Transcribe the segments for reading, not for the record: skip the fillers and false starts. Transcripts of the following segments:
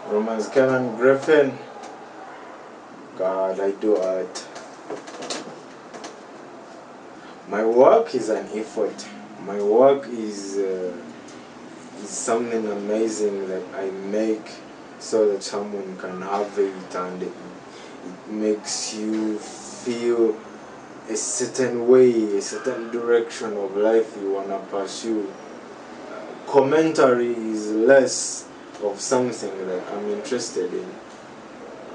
Romance Canon Griffin. God, I do art. My work is an effort. My work is something amazing that I make so that someone can have it, and it makes you feel a certain way, a certain direction of life you want to pursue. Commentary is less of something that I'm interested in.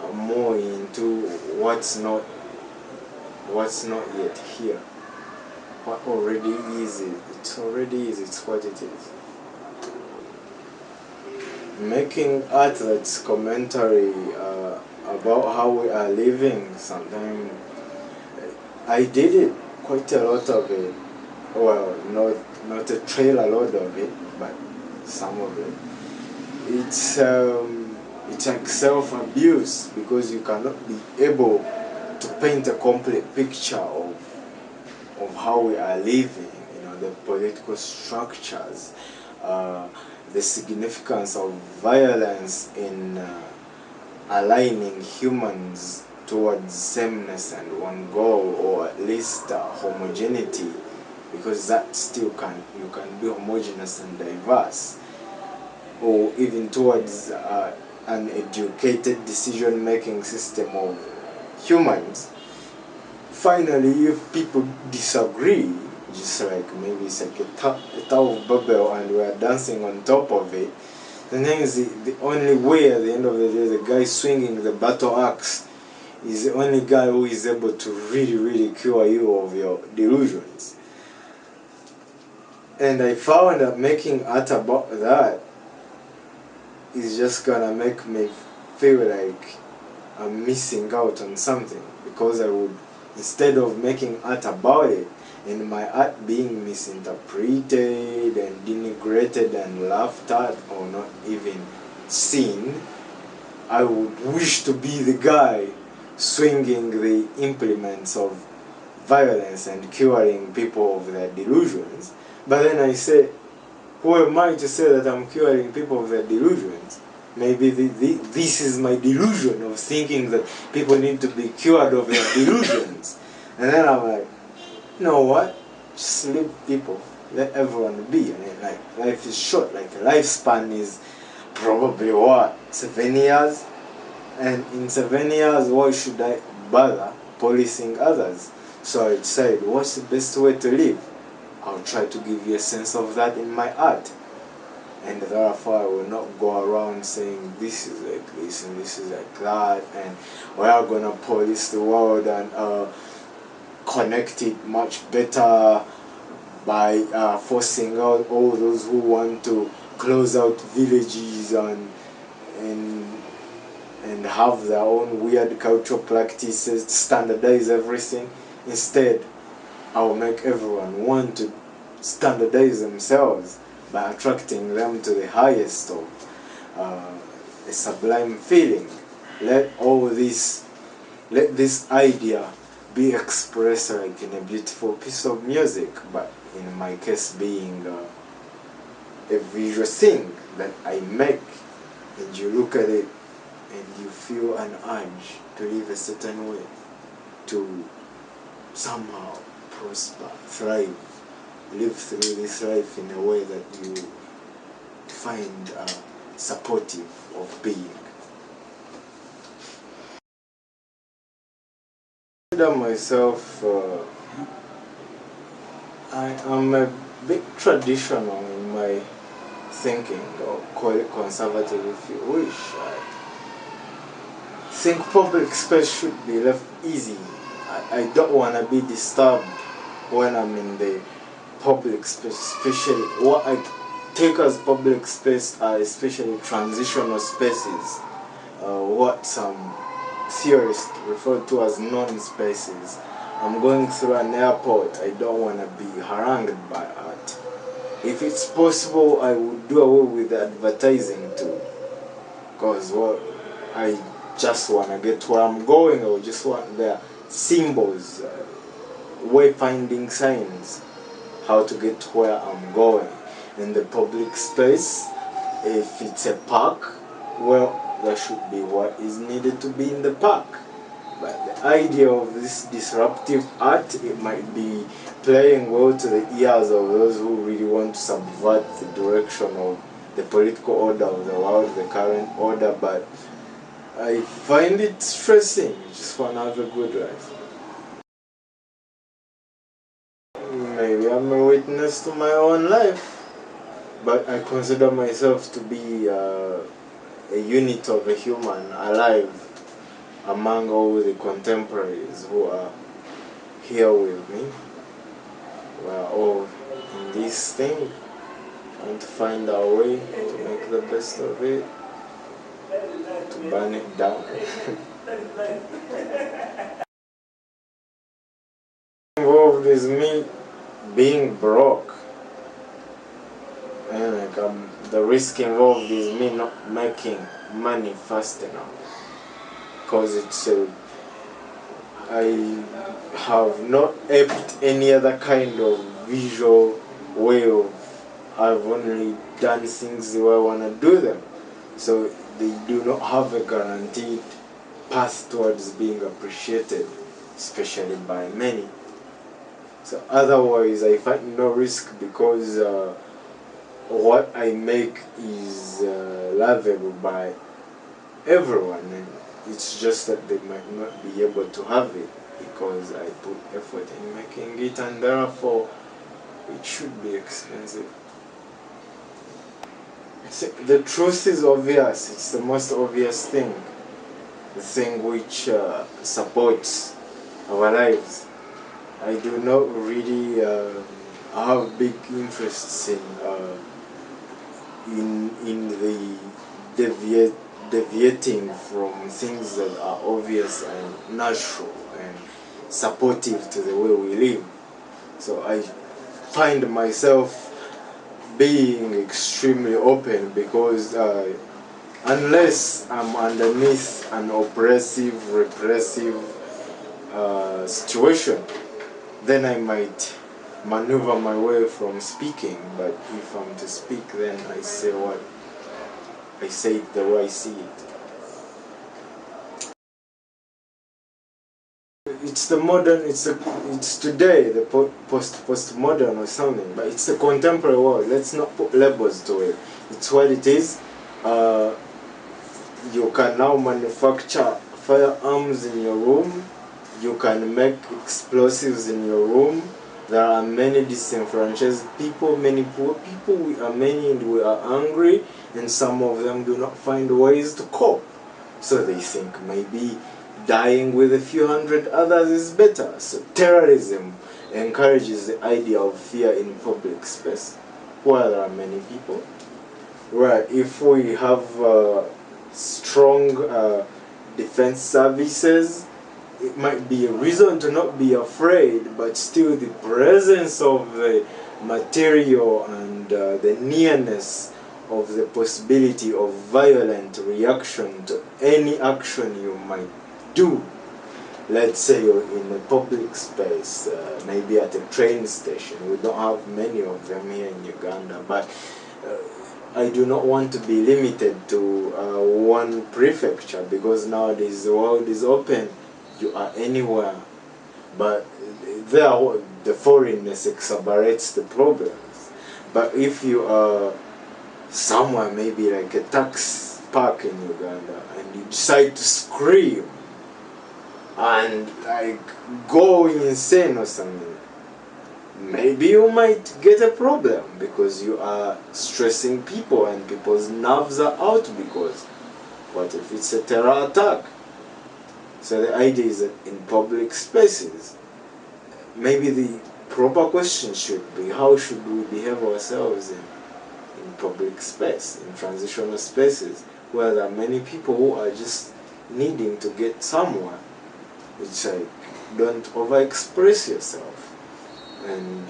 I'm more into what's not yet here. What already is it? It already is. It's what it is. Making art that's commentary about how we are living. Sometimes I did it, quite a lot of it. Well, not a trail a lot of it, but some of it. It's like self-abuse, because you cannot be able to paint a complete picture of how we are living. You know, the political structures, the significance of violence in aligning humans towards sameness and one goal, or at least homogeneity, because that still you can be homogeneous and diverse, or even towards an educated decision-making system of humans. Finally, if people disagree, just like maybe it's like a Tower of Babel and we are dancing on top of it, then the only way at the end of the day, the guy swinging the battle axe is the only guy who is able to really cure you of your delusions. And I found that making art about that is just gonna make me feel like I'm missing out on something, because I would, instead of making art about it and my art being misinterpreted and denigrated and laughed at or not even seen, I would wish to be the guy swinging the implements of violence and curing people of their delusions. But then I say, who am I to say that I'm curing people of their delusions? Maybe this is my delusion of thinking that people need to be cured of their delusions. And then I'm like, you know what? Just leave people. Let everyone be. I mean, like, life is short. Like, the lifespan is probably what? 7 years? And in 7 years, why should I bother policing others? So I decided, what's the best way to live? I'll try to give you a sense of that in my art. And therefore I will not go around saying this is like this and this is like that, and we are gonna police the world and connect it much better by forcing out all those who want to close out villages and have their own weird cultural practices, standardize everything. Instead, I will make everyone want to standardize themselves by attracting them to the highest of a sublime feeling. Let this idea be expressed like in a beautiful piece of music, but in my case being a visual thing that I make, and you look at it and you feel an urge to live a certain way, to somehow prosper, thrive, live through this life in a way that you find supportive of being. I consider myself, I am a bit traditional in my thinking, or call it conservative if you wish. I think public space should be left easy. I don't want to be disturbed when I'm in the public space, especially what I take as public space are especially transitional spaces, what some theorists refer to as non-spaces. I'm going through an airport, I don't want to be harangued by art. If it's possible, I would do away with advertising too, because I just want to get where I'm going, or just want their symbols, wayfinding signs, how to get where I'm going. In the public space, if it's a park, well, that should be what is needed to be in the park. But the idea of this disruptive art, it might be playing well to the ears of those who really want to subvert the direction of the political order of the world, the current order, but I find it stressing. Just want to have a good life. Maybe I'm a witness to my own life, but I consider myself to be a unit of a human alive among all the contemporaries who are here with me. We are all in this thing, trying to find our way to make the best of it, to burn it down. Involved is me being broke, and like the risk involved is me not making money fast enough, because it's I have not aped any other kind of visual way of, I've only done things the way I want to do them, so they do not have a guaranteed path towards being appreciated, especially by many. So otherwise I find no risk, because what I make is lovable by everyone, and it's just that they might not be able to have it because I put effort in making it, and therefore it should be expensive. See, the truth is obvious. It's the most obvious thing, the thing which supports our lives. I do not really have big interests in the deviating from things that are obvious and natural and supportive to the way we live. So I find myself being extremely open, because unless I'm underneath an oppressive, repressive situation, then I might maneuver my way from speaking. But if I'm to speak, then I say it the way I see it. It's the modern, it's today, the postmodern or something, but it's the contemporary world. Let's not put labels to it. It's what it is. You can now manufacture firearms in your room. You can make explosives in your room. There are many disenfranchised people, many poor people. We are many and we are angry, and some of them do not find ways to cope. So they think maybe dying with a few hundred others is better. So terrorism encourages the idea of fear in public space, where there are many people. Right, if we have strong defense services, it might be a reason to not be afraid, but still the presence of the material and the nearness of the possibility of violent reaction to any action you might do. Let's say you're in a public space, maybe at a train station. We don't have many of them here in Uganda, but I do not want to be limited to one prefecture, because nowadays the world is open. You are anywhere, but there the foreignness exacerbates the problems. But if you are somewhere, maybe like a tax park in Uganda, and you decide to scream and like go insane or something, maybe you might get a problem, because you are stressing people and people's nerves are out. Because what if it's a terror attack? So the idea is that in public spaces, maybe the proper question should be, how should we behave ourselves in public space, in transitional spaces, where there are many people who are just needing to get somewhere. It's like, don't overexpress yourself, and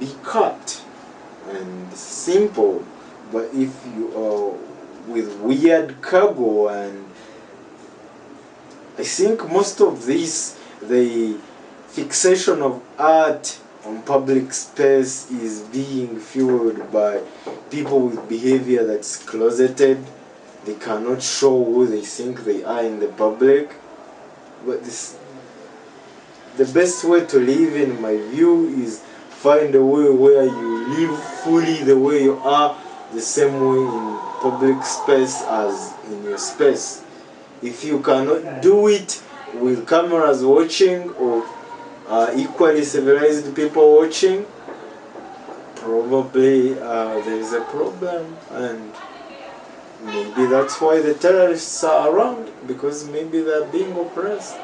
be cut and simple. But if you are with weird cargo, and I think most of this, the fixation of art on public space is being fueled by people with behavior that's closeted, they cannot show who they think they are in the public. But the best way to live, in my view, is find a way where you live fully the way you are, the same way in public space as in your space. If you cannot do it with cameras watching or equally civilized people watching, probably there is a problem, and maybe that's why the terrorists are around, because maybe they're being oppressed.